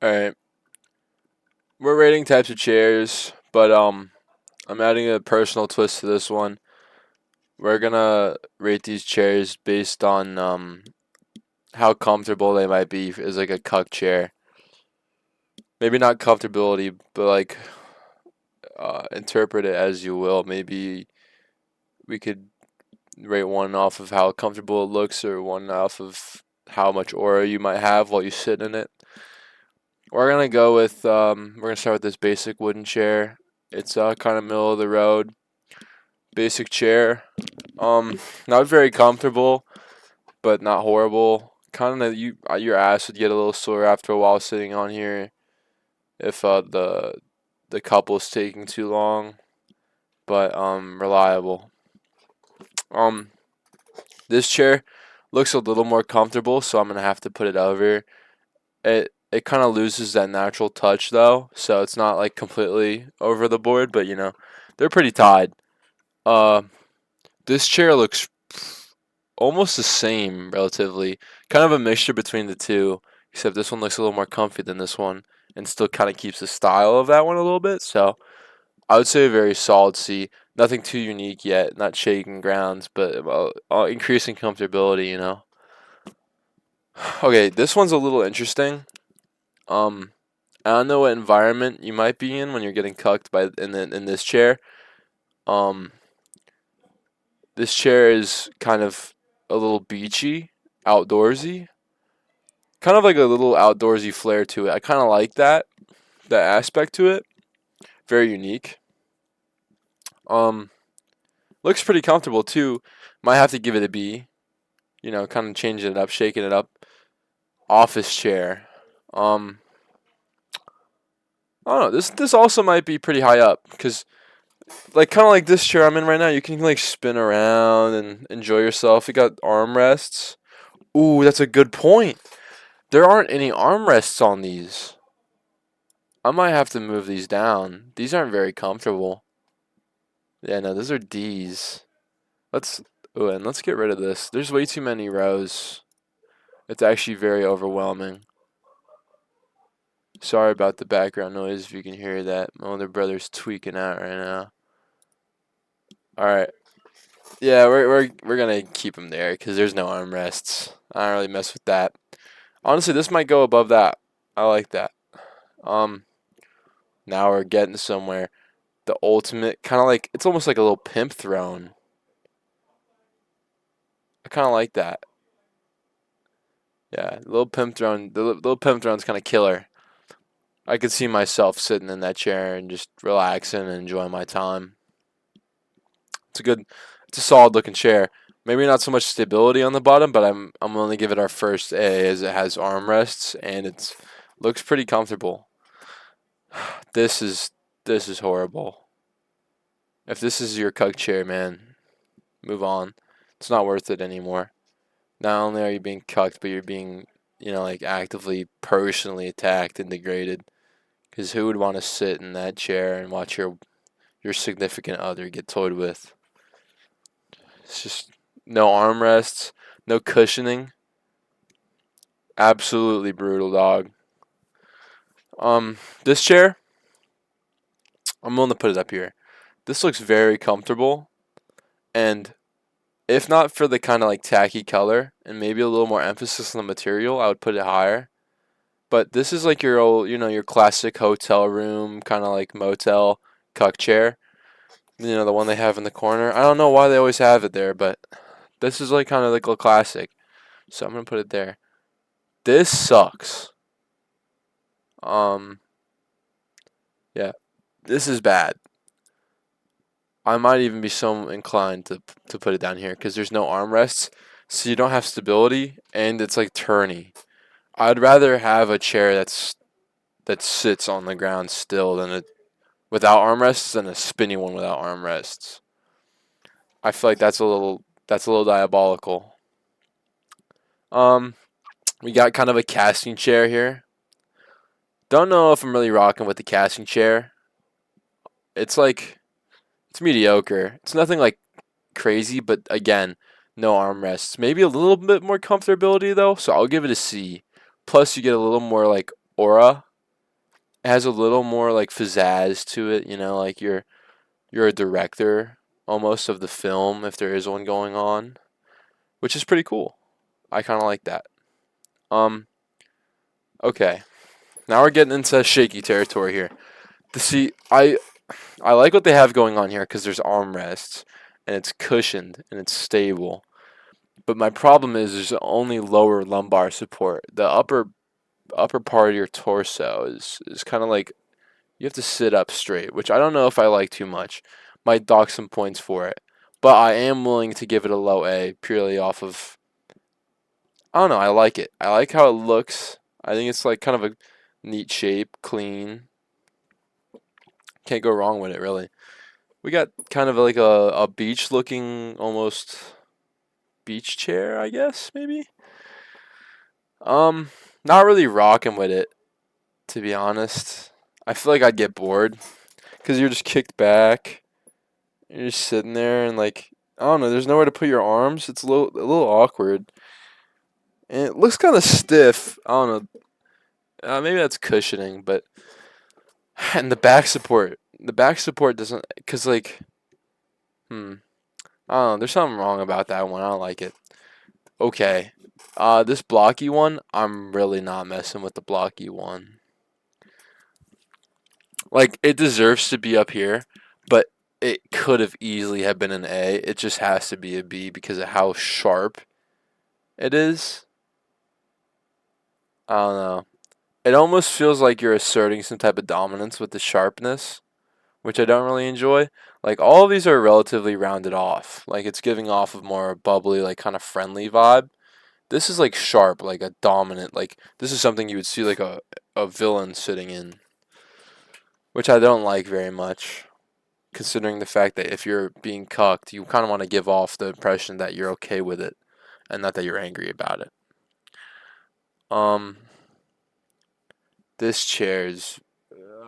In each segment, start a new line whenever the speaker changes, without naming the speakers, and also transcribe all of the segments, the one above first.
Alright, we're rating types of chairs, but I'm adding a personal twist to this one. We're gonna rate these chairs based on how comfortable they might be as like a cuck chair. Maybe not comfortability, but like interpret it as you will. Maybe we could rate one off of how comfortable it looks, or one off of how much aura you might have while you sit in it. We're gonna go with we're gonna start with this basic wooden chair. It's kind of middle of the road, basic chair. Not very comfortable, but not horrible. Kind of your ass would get a little sore after a while sitting on here if the couple's taking too long, but reliable. Um, this chair looks a little more comfortable, so I'm gonna have to put it over. It kind of loses that natural touch though, so it's not like completely over the board, but they're pretty tied. Uh, this chair looks almost the same relatively, kind of a mixture between the two, except this one looks a little more comfy than this one, and still kind of keeps the style of that one a little bit. So I would say a very solid C. Nothing too unique yet, not shaking grounds, but increasing comfortability. Okay, this one's a little interesting. Um, I don't know what environment you might be in when you're getting cucked in this chair. Um, this chair is kind of a little beachy, outdoorsy, kind of like a little outdoorsy flair to it. I kind of like that aspect to it. Very unique. Um, looks pretty comfortable too. Might have to give it a B. Kind of changing it up, shaking it up. Office chair. Um, I don't know. This also might be pretty high up because like kind of like this chair I'm in right now. You can like spin around and enjoy yourself. You got armrests. Ooh, that's a good point. There aren't any armrests on these. I might have to move these down. These aren't very comfortable. Yeah, no, those are D's. Let's and let's get rid of this. There's way too many rows. It's actually very overwhelming. Sorry about the background noise if you can hear that. My older brother's tweaking out right now. All right. Yeah, we're gonna keep him there because there's no armrests. I don't really mess with that. Honestly, this might go above that. I like that. Um, now we're getting somewhere. The ultimate kind of like it's almost like a little pimp throne. I kind of like that. Yeah, little pimp throne. The little pimp throne's kind of killer. I could see myself sitting in that chair and just relaxing and enjoying my time. It's a solid looking chair. Maybe not so much stability on the bottom, but I'm going to give it our first A as it has armrests and it looks pretty comfortable. This is horrible. If this is your cuck chair, man, move on. It's not worth it anymore. Not only are you being cucked, but you're being, like actively personally attacked and degraded. Because who would want to sit in that chair and watch your significant other get toyed with? It's just no armrests, no cushioning. Absolutely brutal, dog. This chair, I'm willing to put it up here. This looks very comfortable, and if not for the kind of like tacky color and maybe a little more emphasis on the material, I would put it higher. But this is like your old, your classic hotel room, kind of like motel cuck chair. The one they have in the corner. I don't know why they always have it there, but this is like kind of like a classic. So I'm gonna put it there. This sucks. Um, yeah, this is bad. I might even be so inclined to put it down here because there's no armrests, so you don't have stability, and it's like turny. I'd rather have a chair that sits on the ground still than a without armrests than a spinny one without armrests. I feel like that's a little diabolical. Um, we got kind of a casting chair here. Don't know if I'm really rocking with the casting chair. It's like it's mediocre. It's nothing like crazy, but again, no armrests. Maybe a little bit more comfortability though, so I'll give it a C. Plus, you get a little more like aura It has a little more like pizzazz to it, like you're a director almost of the film if there is one going on, which is pretty cool. I kind of like that. Um, okay, now we're getting into shaky territory here. See, I like what they have going on here because there's armrests and it's cushioned and it's stable. But my problem is there's only lower lumbar support. The upper part of your torso is kind of like you have to sit up straight, which I don't know if I like too much. Might dock some points for it, but I am willing to give it a low A purely off of I don't know. I like it. I like how it looks. I think it's like kind of a neat shape, clean. Can't go wrong with it really. We got kind of like a beach looking almost beach chair, I guess maybe. Um, Not really rocking with it to be honest. I feel like I'd get bored because you're just kicked back. You're just sitting there and like I don't know. There's nowhere to put your arms. It's a little awkward, and it looks kind of stiff. I don't know. Maybe that's cushioning, but and the back support. The back support doesn't, cause like, I don't know. There's something wrong about that one. I don't like it. Okay, this blocky one, I'm really not messing with the blocky one. Like, it deserves to be up here, but it could have easily have been an A. It just has to be a B because of how sharp it is. I don't know. It almost feels like you're asserting some type of dominance with the sharpness, which I don't really enjoy. Like all of these are relatively rounded off. Like it's giving off of more bubbly, like kind of friendly vibe. This is like sharp, like a dominant, like this is something you would see like a villain sitting in, which I don't like very much, considering the fact that if you're being cucked, you kind of want to give off the impression that you're okay with it and not that you're angry about it. Um, this chair's,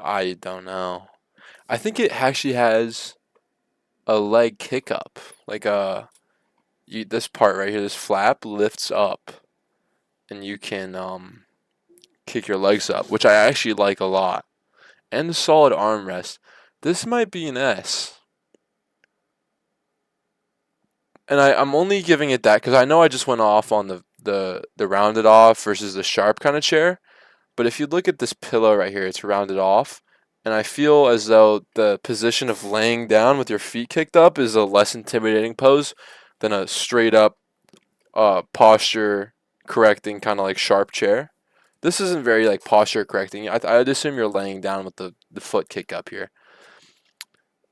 I don't know. I think it actually has a leg kick up, like this part right here, this flap lifts up, and you can kick your legs up, which I actually like a lot. And the solid armrest. This might be an S. And I'm only giving it that because I know I just went off on the rounded off versus the sharp kind of chair. But if you look at this pillow right here, it's rounded off. And I feel as though the position of laying down with your feet kicked up is a less intimidating pose than a straight up posture correcting kind of like sharp chair. This isn't very like posture correcting. I'd assume you're laying down with the foot kick up here.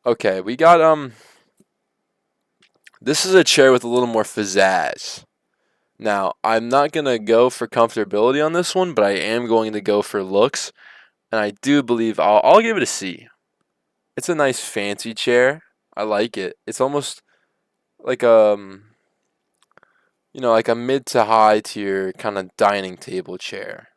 Okay, we got this is a chair with a little more pizzazz. Now, I'm not going to go for comfortability on this one, but I am going to go for looks, and I do believe I'll give it a C. It's a nice fancy chair. I like it. It's almost like like a mid to high tier kind of dining table chair,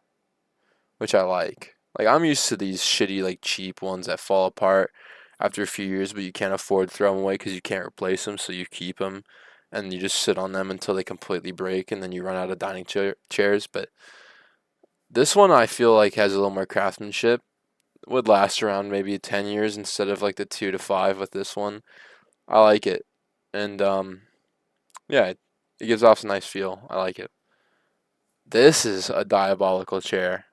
which I like. Like I'm used to these shitty like cheap ones that fall apart after a few years, but you can't afford to throw them away because you can't replace them, so you keep them and you just sit on them until they completely break, and then you run out of dining chairs. But this one I feel like has a little more craftsmanship. Would last around maybe 10 years instead of like the 2 to 5 with this one. I like it, and yeah, it gives off a nice feel. I like it. This is a diabolical chair.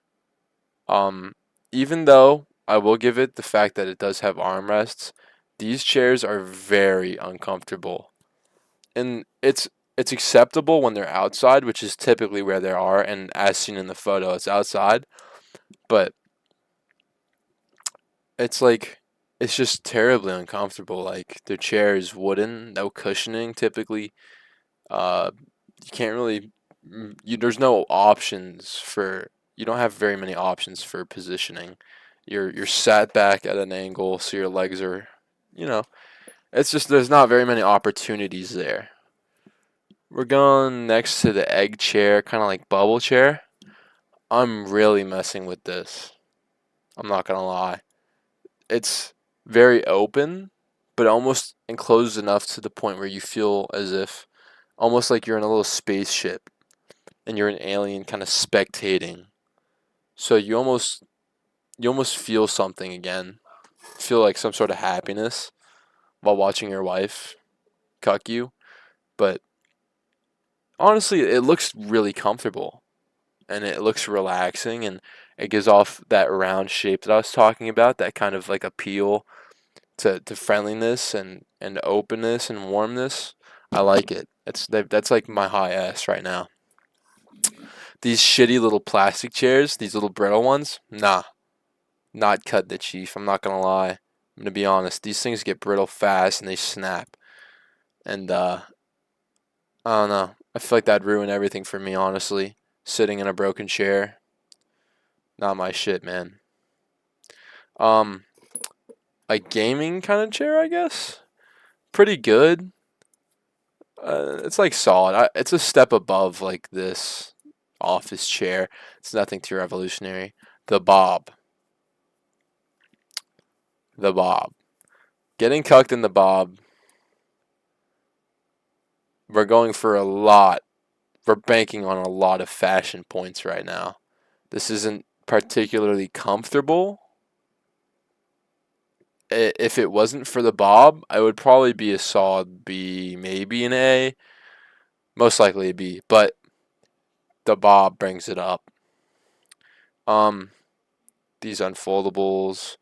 Um, Even though I will give it the fact that it does have armrests, these chairs are very uncomfortable. And it's acceptable when they're outside, which is typically where they are, and as seen in the photo, it's outside. But it's like it's just terribly uncomfortable. Like the chair is wooden, no cushioning. Typically, uh, you can't really. There's no options for. You don't have very many options for positioning. You're sat back at an angle, so your legs are, you know, it's just there's not very many opportunities there. We're going next to the egg chair, kind of like bubble chair. I'm really messing with this. I'm not gonna lie. It's very open, but almost enclosed enough to the point where you feel as if almost like you're in a little spaceship and you're an alien kind of spectating. So you almost feel something again. Feel like some sort of happiness while watching your wife cuck you. But honestly, it looks really comfortable and it looks relaxing and it gives off that round shape that I was talking about, that kind of like appeal to friendliness and openness and warmness. I like it. That's like my high S right now. These shitty little plastic chairs, these little brittle ones, nah, not cut the chief. I'm not gonna lie. I'm gonna be honest. These things get brittle fast and they snap. And I don't know. I feel like that'd ruin everything for me, honestly. Sitting in a broken chair, not my shit, man. Um, a gaming kind of chair, I guess. Pretty good. It's like solid. It's a step above like this office chair. It's nothing too revolutionary. The Bob. The Bob. Getting cucked in the Bob. We're going for a lot. We're banking on a lot of fashion points right now. This isn't particularly comfortable. If it wasn't for the Bob, I would probably be a solid B, maybe an A. Most likely a B, but the Bob brings it up. Um, these unfoldables,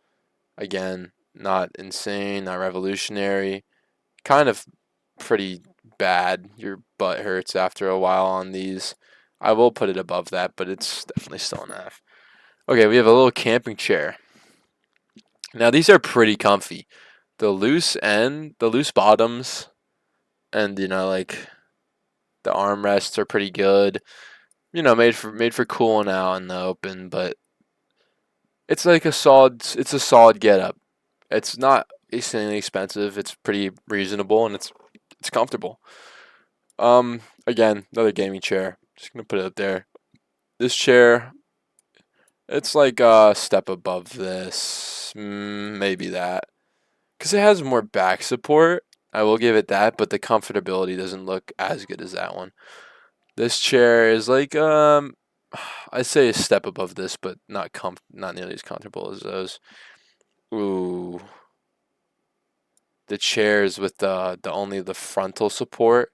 again, not insane, not revolutionary, kind of pretty bad. Your butt hurts after a while on these. I will put it above that, but it's definitely still an F. Okay, we have a little camping chair. Now these are pretty comfy. The loose bottoms, and like the armrests are pretty good. Made for cooling out in the open, but it's a solid get up. It's not insanely expensive. It's pretty reasonable and it's comfortable. Again, another gaming chair. Just gonna put it up there. This chair, it's like a step above this, maybe that, because it has more back support. I will give it that, but the comfortability doesn't look as good as that one. This chair is like I'd say a step above this, but not nearly as comfortable as those. Ooh, the chairs with the only the frontal support.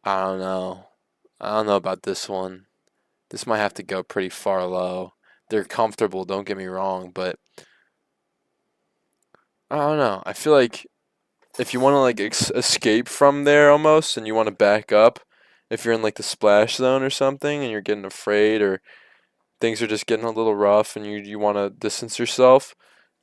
I don't know. I don't know about this one. This might have to go pretty far low. They're comfortable, don't get me wrong, but I don't know. I feel like if you want to like escape from there almost and you want to back up, if you're in like the splash zone or something and you're getting afraid or things are just getting a little rough and you want to distance yourself,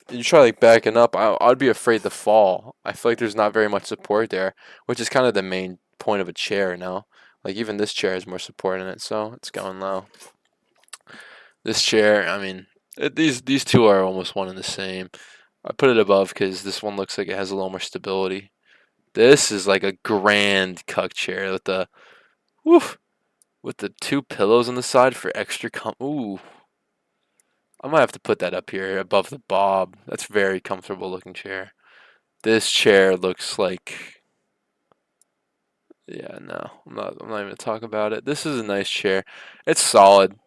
you try like backing up. I'd be afraid to fall. I feel like there's not very much support there, which is kind of the main point of a chair, no? Like even this chair has more support in it, so it's going low. This chair, I mean, these two are almost one and the same. I put it above because this one looks like it has a little more stability. This is like a grand cuck chair with the woof with the two pillows on the side for extra Ooh, I might have to put that up here above the Bob. That's a very comfortable looking chair. This chair looks like, yeah, no, I'm not even gonna talk about it. This is a nice chair. It's solid.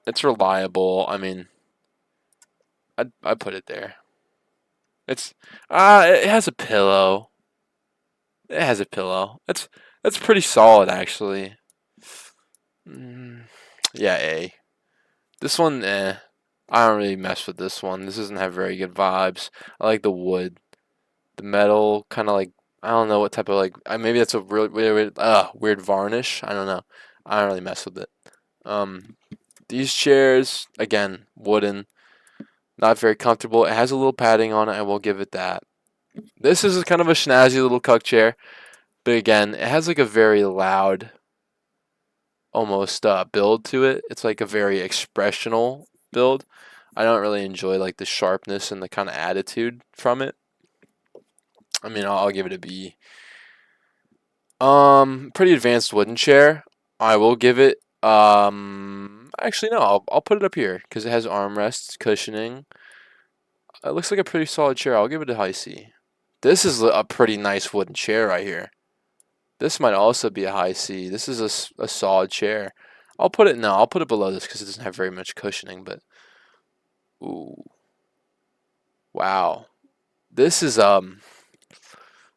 It's reliable. I mean, I put it there. It's it has a pillow. It has a pillow. That's pretty solid actually. Mm, yeah, A. This one, I don't really mess with this one. This doesn't have very good vibes. I like the wood, the metal, kind of like I don't know what type of like. Maybe that's a really weird varnish. I don't know. I don't really mess with it. Um, these chairs again, wooden, not very comfortable. It has a little padding on it. I will give it that. This is kind of a snazzy little cuck chair, but again, it has like a very loud, almost build to it. It's like a very expressional build. I don't really enjoy like the sharpness and the kind of attitude from it. I mean, I'll give it a B. Pretty advanced wooden chair. I will give it. Actually, no. I'll put it up here because it has armrests, cushioning. It looks like a pretty solid chair. I'll give it a high C. This is a pretty nice wooden chair right here. This might also be a high C. This is a solid chair. I'll put it below this because it doesn't have very much cushioning. But ooh, Wow. This is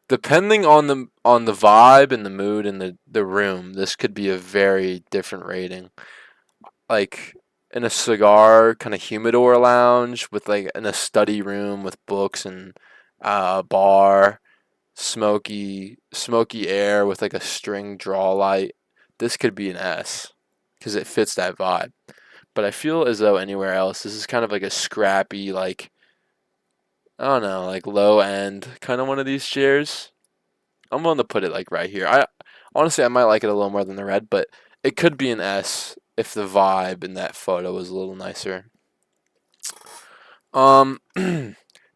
depending on the vibe and the mood and the room, this could be a very different rating. Like in a cigar kind of humidor lounge with like in a study room with books and a bar, smoky air with like a string draw light. This could be an S because it fits that vibe. But I feel as though anywhere else, this is kind of like a scrappy, like I don't know, like low end kind of one of these chairs. I'm willing to put it like right here. I honestly I might like it a little more than the red, but it could be an S if the vibe in that photo was a little nicer. Um,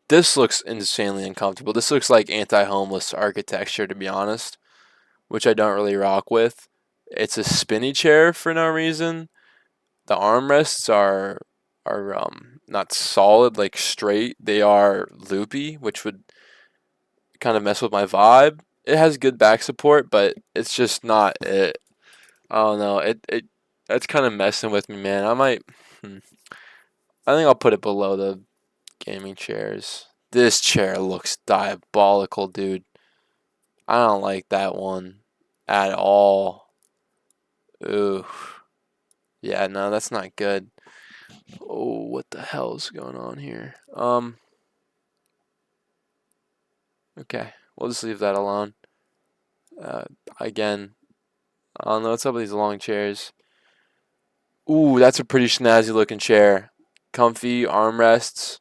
this looks insanely uncomfortable. This looks like anti-homeless architecture, to be honest, which I don't really rock with. It's a spinny chair for no reason. The armrests are not solid like straight. They are loopy, which would kind of mess with my vibe. It has good back support, but it's just not it. I don't know. It that's kind of messing with me, man. I might. I think I'll put it below the gaming chairs. This chair looks diabolical, dude. I don't like that one at all. Ooh. Yeah, no, that's not good. Oh, what the hell's going on here? Okay, we'll just leave that alone. Uh, Again, I don't know what's up with these long chairs. Ooh, that's a pretty snazzy looking chair. Comfy armrests,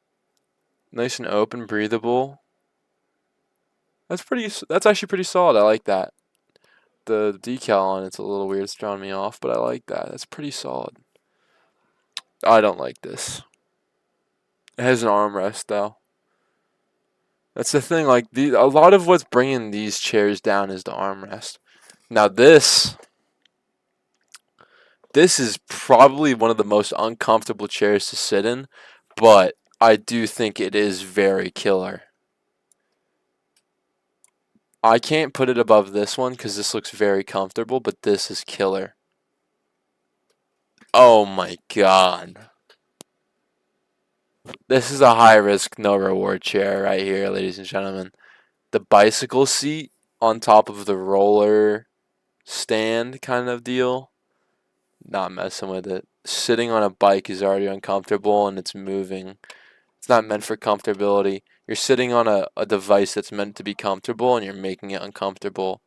nice and open, breathable. That's actually pretty solid. I like that. The decal on it's a little weird. It's drawing me off, but I like that. That's pretty solid. I don't like this. It has an armrest though. That's the thing. Like a lot of what's bringing these chairs down is the armrest. Now this is probably one of the most uncomfortable chairs to sit in, but I do think it is very killer. I can't put it above this one because this looks very comfortable, but this is killer. Oh my god. This is a high risk, no reward chair right here, ladies and gentlemen. The bicycle seat on top of the roller stand kind of deal. Not messing with it. Sitting on a bike is already uncomfortable and it's moving. It's not meant for comfortability. You're sitting on a device that's meant to be comfortable and you're making it uncomfortable.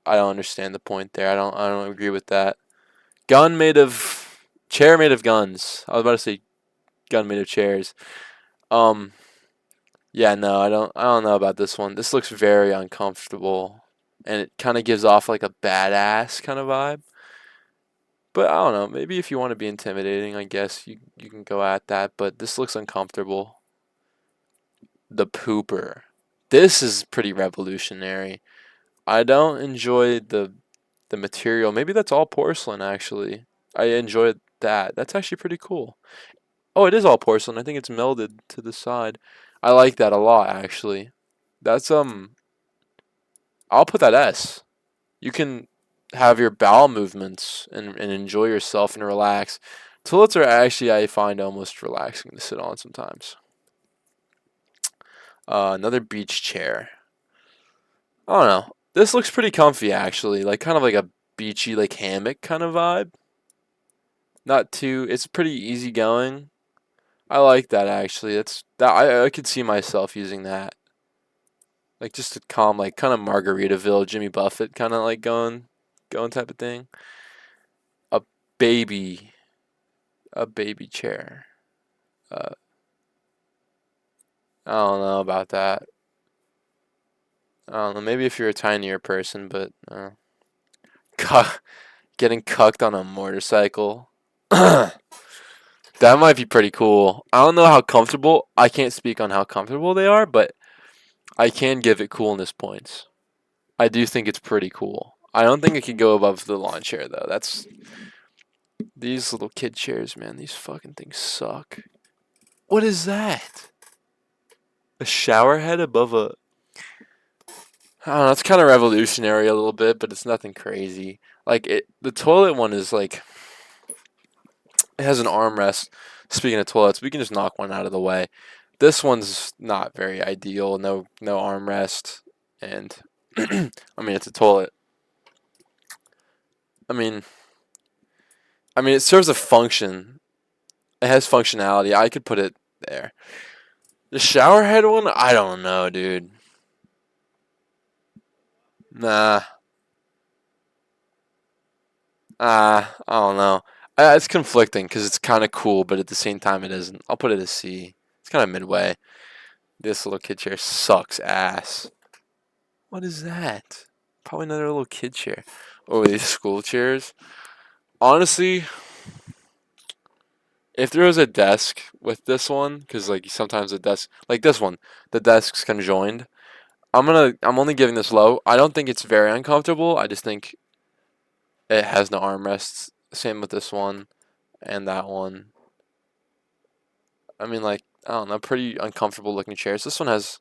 I don't understand the point there. I don't agree with that. Chair made of guns. I was about to say gun made of chairs. Um yeah, no, I don't know about this one. This looks very uncomfortable and it kind of gives off like a badass kind of vibe. But I don't know, maybe if you want to be intimidating, I guess you can go at that, but this looks uncomfortable. The pooper. This is pretty revolutionary. I don't enjoy the material. Maybe that's all porcelain actually. I enjoy that. That's actually pretty cool. Oh, it is all porcelain. I think it's melded to the side. I like that a lot actually. That's I'll put that S. You can have your bowel movements and enjoy yourself and relax. Toilets are actually I find almost relaxing to sit on sometimes. Another beach chair. I don't know. This looks pretty comfy actually, like kind of like a beachy like hammock kind of vibe. Not too. It's pretty easygoing. I like that actually. I could see myself using that. Like just to calm, like kind of Margaritaville, Jimmy Buffett kind of like going type of thing. A baby, a baby chair. Uh, I don't know about that. I don't know. Maybe if you're a tinier person, but getting cucked on a motorcycle. That might be pretty cool. I don't know how comfortable. I can't speak on how comfortable they are, but I can give it coolness points. I do think it's pretty cool. I don't think it could go above the lawn chair though. That's these little kid chairs, man. These fucking things suck. What is that? A shower head above a. I don't know. It's kind of revolutionary a little bit, but it's nothing crazy. Like the toilet one is like It has an armrest. Speaking of toilets, we can just knock one out of the way. This one's not very ideal. No armrest, and I mean it's a toilet. I mean, it serves a function. It has functionality. I could put it there. The shower head one, I don't know, dude. Nah, I don't know. It's conflicting because it's kind of cool, but at the same time, it isn't. I'll put it a C. It's kind of midway. This little kid chair sucks ass. What is that? Probably another little kid chair. Oh, these school chairs. Honestly, if there was a desk with this one, because like sometimes the desk, like this one, the desk's conjoined. I'm only giving this low. I don't think it's very uncomfortable. I just think it has no armrests. Same with this one and that one. I mean, like, I don't know, pretty uncomfortable looking chairs. This one has,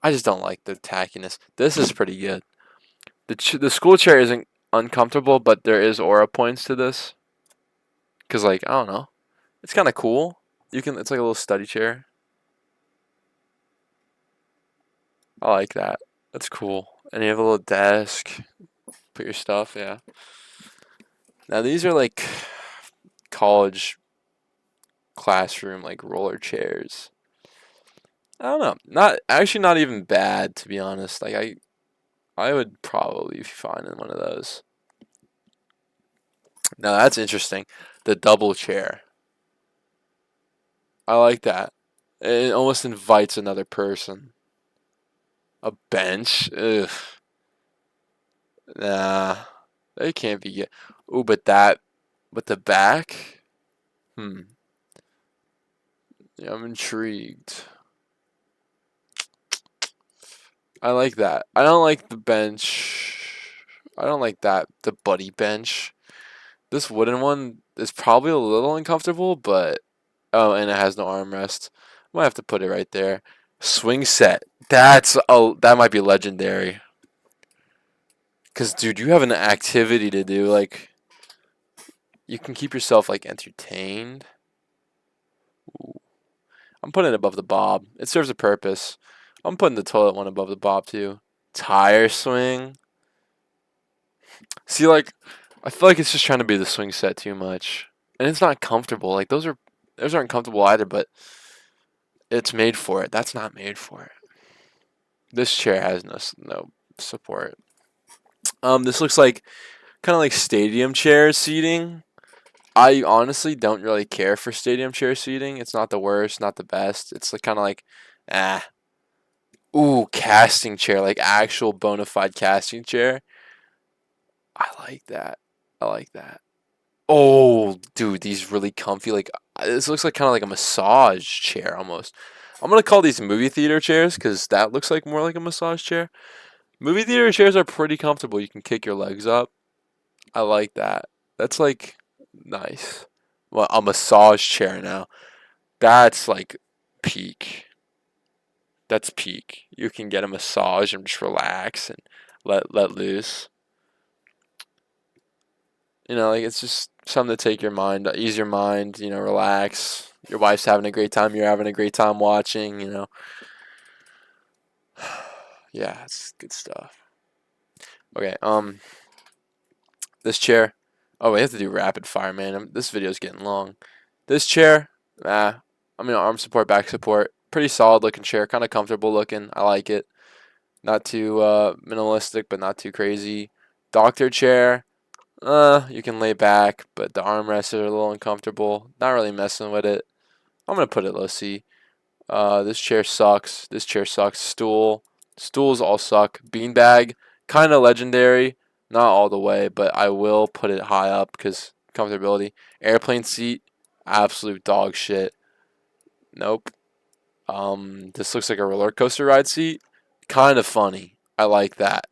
I just don't like the tackiness. This is pretty good. The school chair isn't uncomfortable, but there is aura points to this. Cause like I don't know, it's kind of cool. It's like a little study chair. I like that. That's cool. And you have a little desk. Put your stuff. Yeah. Now these are like college classroom like roller chairs. I don't know. Not even bad to be honest. Like I would probably be fine in one of those. Now that's interesting. The double chair. I like that. It almost invites another person. A bench? Ugh. Nah. They can't be good. Ooh, but the back? Hmm. Yeah, I'm intrigued. I like that. I don't like the bench. I don't like the buddy bench. This wooden one is probably a little uncomfortable, but oh, and it has no armrest. Might have to put it right there. Swing set. That might be legendary. Cause dude, you have an activity to do. Like you can keep yourself like entertained. Ooh. I'm putting it above the bob. It serves a purpose. I'm putting the toilet one above the bob too. Tire swing. See, like I feel like it's just trying to be the swing set too much, and it's not comfortable. Like those aren't comfortable either, but it's made for it. That's not made for it. This chair has no support. This looks like kind of like stadium chair seating. I honestly don't really care for stadium chair seating. It's not the worst, not the best. It's like kind of like, ah, ooh, casting chair, like actual bona fide casting chair. I like that. I like that. Oh, dude, these really comfy. Like this looks like kind of like a massage chair almost. I'm gonna call these movie theater chairs because that looks like more like a massage chair. Movie theater chairs are pretty comfortable. You can kick your legs up. I like that. That's like nice. Well, a massage chair now. That's like peak. That's peak. You can get a massage and just relax and let loose. Like it's just something to take your mind, ease your mind, relax. Your wife's having a great time, you're having a great time watching. Yeah, it's good stuff. Okay, this chair. Oh, we have to do rapid fire, man. This video's getting long. This chair, arm support, back support. Pretty solid looking chair, kind of comfortable looking. I like it. Not too minimalistic, but not too crazy. Doctor chair. You can lay back, but the armrests are a little uncomfortable. Not really messing with it. I'm gonna put it low C. This chair sucks. This chair sucks. Stools all suck. Beanbag, kind of legendary. Not all the way, but I will put it high up because comfortability. Airplane seat, absolute dog shit. Nope. This looks like a roller coaster ride seat. Kind of funny. I like that.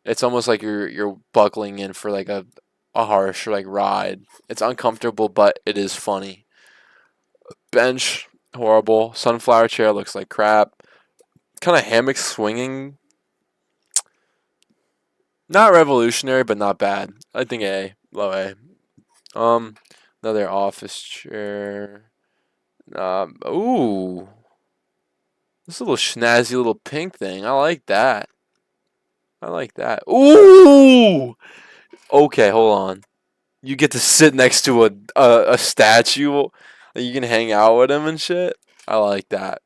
It's almost like you're buckling in for like a harsh like ride. It's uncomfortable, but it is funny. Bench, horrible. Sunflower chair looks like crap. Kind of hammock swinging. Not revolutionary, but not bad. I think A, low A. Um, Another office chair. Ooh. This little snazzy little pink thing. I like that. I like that. Ooh! Okay, hold on. You get to sit next to a statue. You can hang out with him and shit. I like that.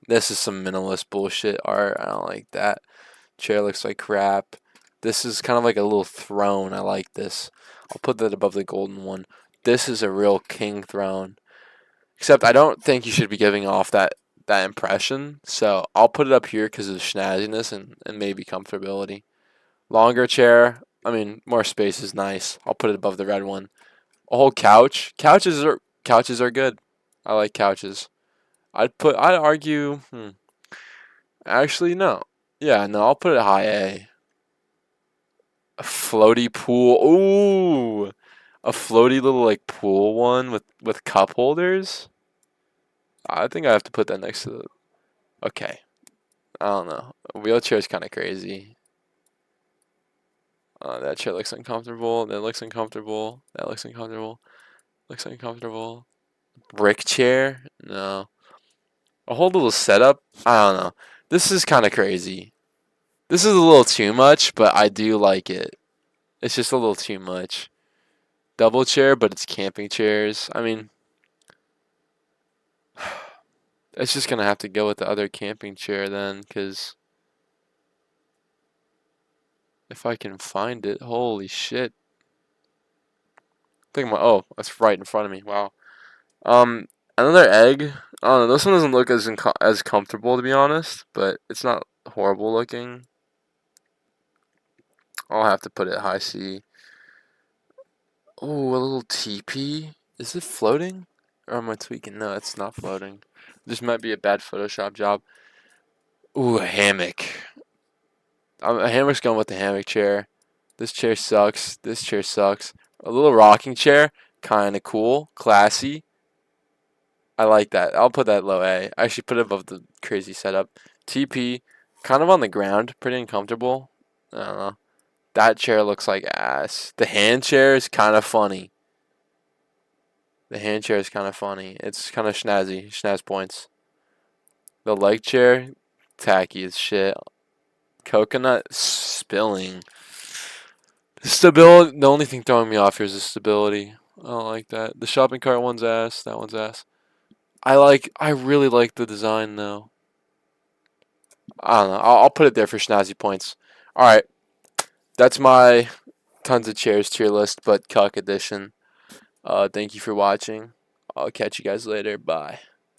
This is some minimalist bullshit art. I don't like that. Chair looks like crap. This is kind of like a little throne. I like this. I'll put that above the golden one. This is a real king throne. Except I don't think you should be giving off that impression. So I'll put it up here because of the snazziness and maybe comfortability. Longer chair. I mean, more space is nice. I'll put it above the red one. A whole couch. Couches are good. I like couches. I'd argue. Actually, no. Yeah, no. I'll put it high A. A floaty pool. Ooh, a floaty little like pool one with cup holders. I think I have to put that next to the. Okay, I don't know. A wheelchair is kind of crazy. That chair looks uncomfortable. That looks uncomfortable. That looks uncomfortable. Looks uncomfortable. Brick chair? No. A whole little setup? I don't know. This is kind of crazy. This is a little too much, but I do like it. It's just a little too much. Double chair, but it's camping chairs. I mean, it's just gonna have to go with the other camping chair then, because if I can find it, holy shit. Oh, that's right in front of me. Wow. Another egg. I don't know. This one doesn't look as comfortable to be honest, but it's not horrible looking. I'll have to put it high C. Oh, a little teepee. Is it floating? Or am I tweaking? No, it's not floating. This might be a bad Photoshop job. Ooh, a hammock. A hammock's going with the hammock chair. This chair sucks. This chair sucks. A little rocking chair. Kind of cool. Classy. I like that. I'll put that low A. I should put it above the crazy setup. TP. Kind of on the ground. Pretty uncomfortable. I don't know. That chair looks like ass. The hand chair is kind of funny. The hand chair is kind of funny. It's kind of snazzy. Snaz points. The leg chair. Tacky as shit. Coconut spilling. Stability. The only thing throwing me off here is the stability. I don't like that. The shopping cart one's ass. That one's ass. I really like the design though. I don't know. I'll put it there for snazzy points. All right, that's my tons of chairs tier list, but Cuck edition. Thank you for watching. I'll catch you guys later. Bye.